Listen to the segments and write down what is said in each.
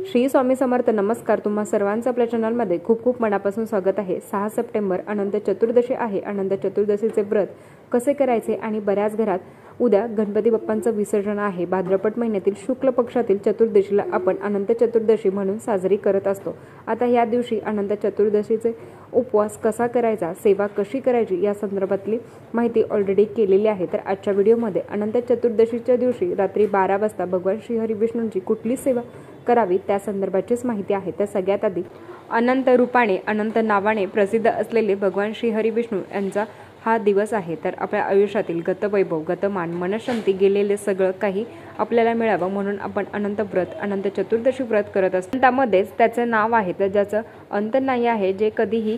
श्री स्वामी समर्थ. नमस्कार. तुम्हा सर्वांचं आपल्या चॅनलमध्ये खूप खूप मनापासून स्वागत आहे. 6 सप्टेंबर अनंत चतुर्दशी आहे. अनंत चतुर्दशीचे व्रत कसे करायचे आणि बऱ्याच घरात उद्या गणपती बाप्पांचं विसर्जन आहे. भाद्रपद महिन्यातील शुक्ल पक्षातील चतुर्दशीला आपण अनंत चतुर्दशी म्हणून साजरी करत असतो. आता या दिवशी अनंत चतुर्दशीचे उपवास कसा करायचा, सेवा कशी करायची या संदर्भातली माहिती ऑलरेडी केलेली आहे. तर आजच्या व्हिडिओमध्ये अनंत चतुर्दशीच्या दिवशी रात्री 12 वाजता भगवान श्री हरिविष्णूंची कुठली सेवा करावी त्या संदर्भाचीच माहिती आहे. तर सगळ्यात आधी अनंत रूपाने अनंत नावाने प्रसिद्ध असलेले भगवान श्री हरिविष्णू यांचा हा दिवस आहे. तर आपल्या आयुष्यातील गतवैभव, गतमान, मनशांती गेलेले सगळं काही आपल्याला मिळावं म्हणून आपण अनंत व्रत, अनंत चतुर्दशी व्रत करत असतो. त्यामध्येच त्याचं नाव आहे तर ज्याचं अंत नाही आहे, जे कधीही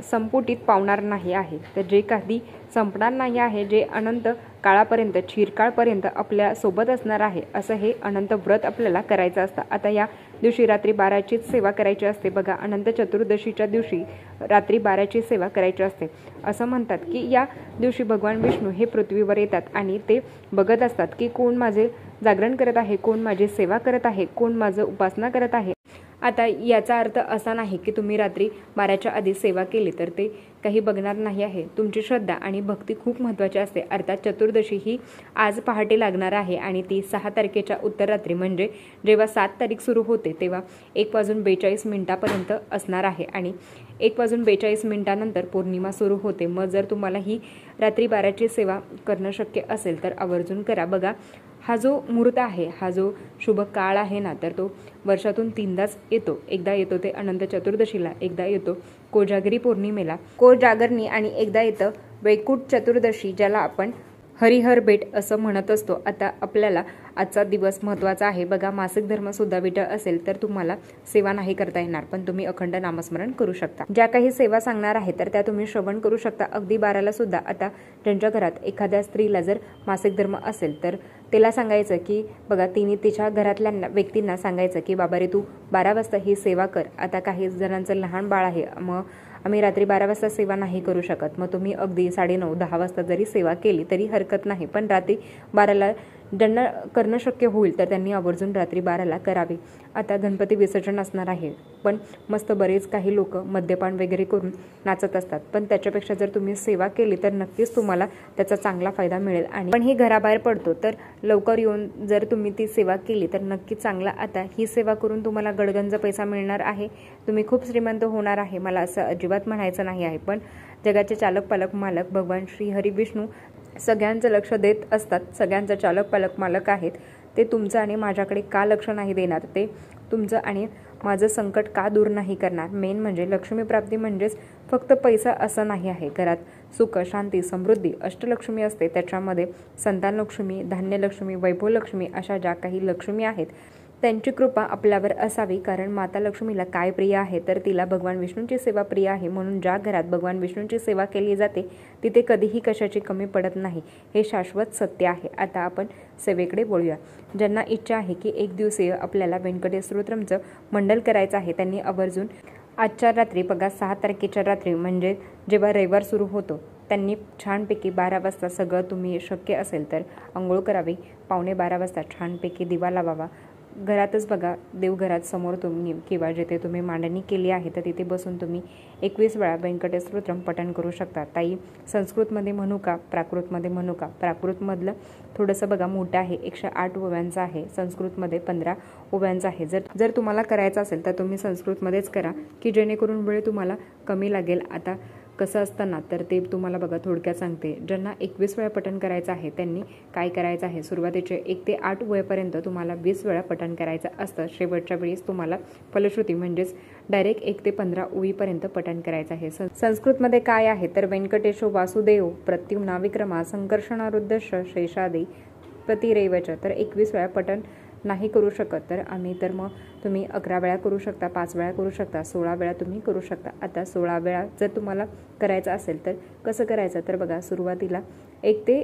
संपुटीत पावणार नाही आहे, तर जे कधी संपणार नाही आहे, जे अनंत काळापर्यंत, चिरकाळपर्यंत आपल्या सोबत असणार आहे, असं हे अनंत व्रत आपल्याला करायचं असतं. आता या दिवशी रात्री 12चीच सेवा करायची असते. बघा, अनंत चतुर्दशीच्या दिवशी रात्री 12ची सेवा करायची असते. असं म्हणतात की या दिवशी भगवान विष्णू हे पृथ्वीवर येतात आणि ते बघत असतात की कोण माझे जागरण करत आहे, कोण माझी सेवा करत आहे, कोण माझं उपासना करत आहे. आता याचा अर्थ असा नाही की तुम्ही रात्री 12च्या आधी सेवा केली तर ते काही बघणार नाही आहे. तुमची श्रद्धा आणि भक्ती खूप महत्त्वाची असते. अर्थात चतुर्दशी ही आज पहाटे लागणार आहे आणि ती 6 तारखेच्या उत्तररात्री म्हणजे जेव्हा 7 तारीख सुरू होते तेव्हा 1:42 असणार आहे आणि 1:42 पौर्णिमा सुरू होते. मग जर तुम्हाला ही रात्री 12ची सेवा करणं शक्य असेल तर आवर्जून करा. बघा, हा जो मुहूर्त आहे, हा जो शुभ काळ आहे ना, तर तो वर्षातून 3दाच येतो. एकदा येतो ते अनंत चतुर्दशीला, एकदा येतो कोजागरी पौर्णिमेला, कोजागरणी, आणि एकदा येतं वैकुंठ चतुर्दशी, ज्याला आपण हरिहर भेट असं म्हणत असतो. आता आपल्याला आजचा दिवस महत्त्वाचा आहे. बघा, मासिक धर्म सुद्धा विटळ असेल तर तुम्हाला सेवा नाही करता येणार, पण तुम्ही अखंड नामस्मरण करू शकता. ज्या काही सेवा सांगणार आहे तर त्या तुम्ही श्रवण करू शकता. अगदी 12ला सुद्धा. आता ज्यांच्या घरात एखाद्या स्त्रीला जर मासिक धर्म असेल तर तिला सांगायचं की बघा, तिने तिच्या घरातल्या व्यक्तींना सांगायचं की बाबा रे, तू 12 वाजता ही सेवा कर. आता काही जणांचं लहान बाळ आहे, मग आम्ही रात्री 12 वाजता सेवा नाही करू शकत. मग तुम्ही अगदी 9:30-10 वाजता जरी सेवा केली तरी हरकत नाही, पण रात्री 12ला ज्यांना करणं शक्य होईल तर त्यांनी आवर्जून रात्री 12ला करावे. आता गणपती विसर्जन असणार आहे, पण मस्त बरेच काही लोक मद्यपान वगैरे करून नाचत असतात, पण त्याच्यापेक्षा जर तुम्ही सेवा केली तर नक्कीच तुम्हाला त्याचा चांगला फायदा मिळेल. आणि पण ही घराबाहेर पडतो तर लवकर येऊन जर तुम्ही ती सेवा केली तर नक्कीच चांगला. आता ही सेवा करून तुम्हाला गडगंज पैसा मिळणार आहे, तुम्ही खूप श्रीमंत होणार आहे. मला असं अजिबात म्हणायचं नाही आहे, पण जगाचे चालक पालक मालक भगवान श्री हरिविष्णू सगळ्यांचं लक्ष देत असतात. सगळ्यांचा चालक पालक मालक आहेत. ते तुमचं आणि माझ्याकडे का लक्ष नाही देणार, ते तुमचं आणि माझं संकट का दूर नाही करणार. मेन म्हणजे लक्ष्मी प्राप्ती म्हणजेच फक्त पैसा असं नाही आहे. घरात सुख, शांती, समृद्धी, अष्टलक्ष्मी असते. त्याच्यामध्ये संतान लक्ष्मी, धान्य लक्ष्मी, वैभव लक्ष्मी अशा ज्या काही लक्ष्मी आहेत त्यांची कृपा आपल्यावर असावी. कारण माता लक्ष्मीला काय प्रिय आहे तर तिला भगवान विष्णूंची सेवा प्रिय आहे. म्हणून ज्या घरात भगवान विष्णूंची सेवा केली जाते तिथे कधीही कशाची कमी पडत नाही, हे शाश्वत सत्य आहे. आता आपण सेवेकडे बोलूया. ज्यांना इच्छा आहे की एक दिवसीय आपल्याला व्यंकटेश स्तोत्रमचं मंडल करायचं आहे त्यांनी आवर्जून आजच्या रात्री, बघा 6 तारखेच्या रात्री म्हणजे जेव्हा रविवार सुरू होतो, त्यांनी छानपैकी 12 वाजता सगळं तुम्ही शक्य असेल तर अंघोळ करावी. 11:45 वाजता छानपैकी दिवा लावावा. घरातच बघा, देवघरात समोर तुम्ही किंवा जिथे तुम्ही मांडणी केली आहे तर तिथे बसून तुम्ही 21 वेळा व्यंकटेश स्तोत्रम पठण करू शकता. ताई, संस्कृतमध्ये म्हणू का, प्राकृतमध्ये म्हणू का? प्राकृतमधलं थोडंसं बघा मोठं आहे, 108 ओव्यांचं आहे. संस्कृतमध्ये 15 ओव्यांचं आहे. जर तुम्हाला करायचं असेल तर तुम्ही संस्कृतमध्येच करा की जेणेकरून वेळ तुम्हाला कमी लागेल. आता कसं असतं ना, तर ते तुम्हाला बघा थोडक्यात सांगते. ज्यांना 21 वेळा पठण करायचं आहे त्यांनी काय करायचं आहे, सुरुवातीचे 1 ते 8 वयापर्यंत तुम्हाला 20 वेळा पठण करायचं असतं. शेवटच्या वेळेस तुम्हाला फलश्रुती म्हणजेच डायरेक्ट 1 ते 15 ओवीपर्यंत पठण करायचं आहे. संस्कृतमध्ये काय आहे तर व्यंकटेशो वासुदेव प्रत्युम्ना विक्रमा संकर्षणारुद्दश शेषादे प्रतिरेवच. तर 21 वेळा पठण नाही करू शकत तर आम्ही तर मग तुम्ही 11 वेळा करू शकता, 5 वेळा करू शकता, 16 वेळा तुम्ही करू शकता. आता 16 वेळा जर तुम्हाला करायचं असेल तर कसं करायचं तर बघा, सुरुवातीला 1 ते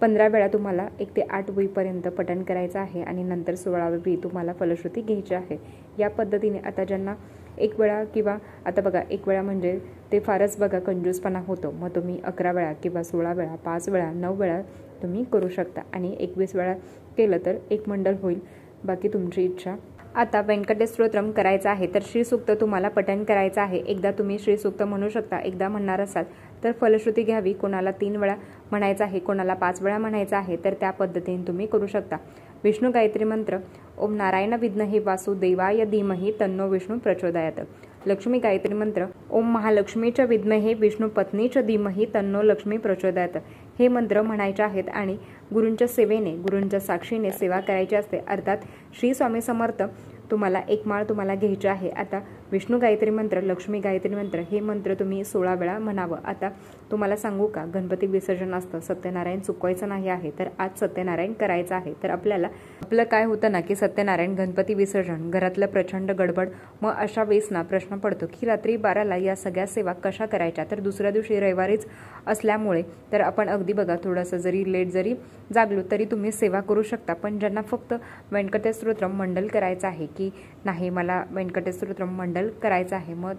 15 वेळा तुम्हाला 1 ते 8 वेळीपर्यंत पठण करायचं आहे आणि नंतर 16वी वेळी तुम्हाला फलश्रुती घ्यायची आहे. या पद्धतीने आता ज्यांना 1 वेळा किंवा आता बघा 1 वेळा म्हणजे ते फारच बघा कंजूसपणा होतो, मग तुम्ही 11 वेळा किंवा 16 वेळा, 5 वेळा, 9 वेळा तुम्ही करू शकता आणि 21 वेळा केलं तर एक मंडल होईल. बाकी तुमची इच्छा. आता व्यंकटेश स्तोत्रम करायचं आहे तर श्रीसूक्त तुम्हाला पठण करायचं आहे। एकदा तुम्ही श्रीसूक्त म्हणू शकता, एकदा म्हणणार असाल तर फलश्रुती घ्यावी। कोणाला 3 वेळा म्हणायचं आहे, कोणाला 5 वेळा म्हणायचं आहे, तर त्या पद्धतीने तुम्ही करू शकता। विष्णू गायत्री मंत्र ओम नारायण विद्महे वासुदेवाय धीमहि तन्नो विष्णू प्रचोदयात। लक्ष्मी गायत्री मंत्र ओम महालक्ष्मीच्या विद्महे विष्णू पत्नीच्या धीमहि तन्नो लक्ष्मी प्रचोदयात। हे मंत्र म्हणायचे आहेत आणि गुरूंच्या सेवेने, गुरूंच्या साक्षीने सेवा करायची असते। अर्थात श्री स्वामी समर्थ तुम्हाला एक माळ तुम्हाला घ्यायची आहे। आता विष्णू गायत्री मंत्र, लक्ष्मी गायत्री मंत्र हे मंत्र तुम्ही 16 वेळा म्हणावं। आता तुम्हाला सांगू का, गणपती विसर्जन असतं, सत्यनारायण चुकवायचं नाही आहे, तर आज सत्यनारायण करायचं आहे। तर आपलं काय होतं ना की सत्यनारायण, गणपती विसर्जन, घरातलं प्रचंड गडबड, मग अशा वेळेस ना प्रश्न पडतो की रात्री 12ला या सगळ्या सेवा कशा करायच्या। तर दुसऱ्या दिवशी रविवारीच असल्यामुळे तर आपण अगदी बघा थोडंसं जरी लेट जरी जागलो तरी तुम्ही सेवा करू शकता। पण ज्यांना फक्त व्यंकटेश स्तोत्रम मंडल करायचं आहे की नाही मला व्यंकटेश स्तोत्रम मंडल करायचं आहे, मग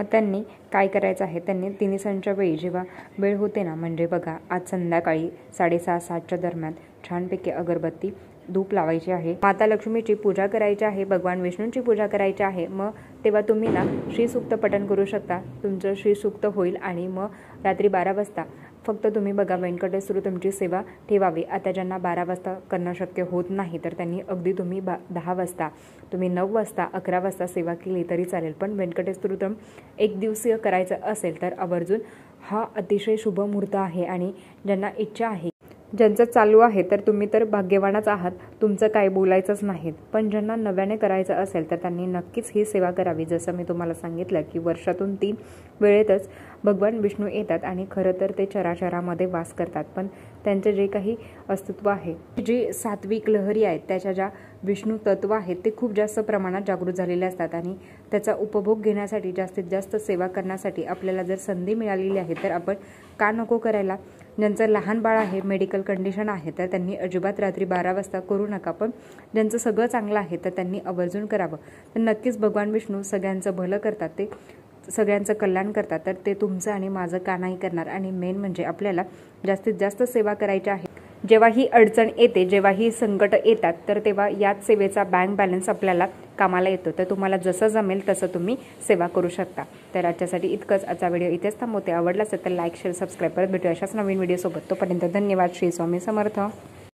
त्यांनी काय करायचं आहे, त्यांनी तिन्हीसांच्या वेळी जेव्हा वेळ होते ना, म्हणजे बघा आज संध्याकाळी 6:30-7च्या दरम्यान छानपैकी अगरबत्ती धूप लावायची आहे, माता लक्ष्मीची पूजा करायची आहे, भगवान विष्णूंची पूजा करायची आहे। मग तेव्हा तुम्ही ना श्रीसूक्त पठण करू शकता, तुमचं श्रीसूक्त होईल आणि मग रात्री 12 वाजता फक्त तुम्ही बघा व्यंकटेश स्तोत्रमची सेवा ठेवावी। आता ज्यांना 12 वाजता करणं शक्य होत नाही तर त्यांनी अगदी तुम्ही 10 वाजता, तुम्ही 9 वाजता, 11 वाजता सेवा केली तरी चालेल। पण व्यंकटेश स्तोत्रम एक दिवसीय करायचं असेल तर आवर्जून हा अतिशय शुभ मुहूर्त आहे आणि ज्यांना इच्छा आहे, ज्यांचं चालू आहे तर तुम्ही तर भाग्यवानच आहात, तुमचं काय बोलायचंच नाही। पण ज्यांना नव्याने करायचं असेल तर त्यांनी नक्कीच ही सेवा करावी। जसं मी तुम्हाला सांगितलं की वर्षातून 3 वेळेतच भगवान विष्णू येतात आणि खरं तर ते चराचरामध्ये वास करतात, पण त्यांचे जे काही अस्तित्व आहे, जी सात्विक लहरी आहेत, त्याच्या ज्या विष्णू तत्व आहेत ते खूप जास्त प्रमाणात जागृत झालेले असतात आणि त्याचा उपभोग घेण्यासाठी, जास्तीत जास्त सेवा करण्यासाठी आपल्याला जर संधी मिळालेली आहे तर आपण का नको करायला। ज्यांचं लहान बाळ आहे, मेडिकल कंडिशन आहे, तर त्यांनी अजिबात रात्री 12 वाजता करू नका। पण ज्यांचं सगळं चांगलं आहे तर त्यांनी आवर्जून करावं। तर नक्कीच भगवान विष्णू सगळ्यांचं भलं करतात, ते सगळ्यांचं कल्याण करतात, तर ते तुमचं आणि माझं का नाही करणार। आणि मेन म्हणजे आपल्याला जास्तीत जास्त सेवा करायची आहे। जेव्हा ही अडचण येते, जेव्हा ही संकट येतात, तर तेव्हा याच सेवेचा बँक बॅलन्स आपल्याला कामाला येतो। तर तुम्हाला जसं जमेल तसं तुम्ही सेवा करू शकता। तर आजच्यासाठी इतकंच, आजचा व्हिडिओ इथेच थांबवते। आवडला असेल तर लाईक, शेअर, सबस्क्राईब करत भेटूया अशाच नवीन व्हिडिओसोबत। तोपर्यंत धन्यवाद। श्री स्वामी समर्थ।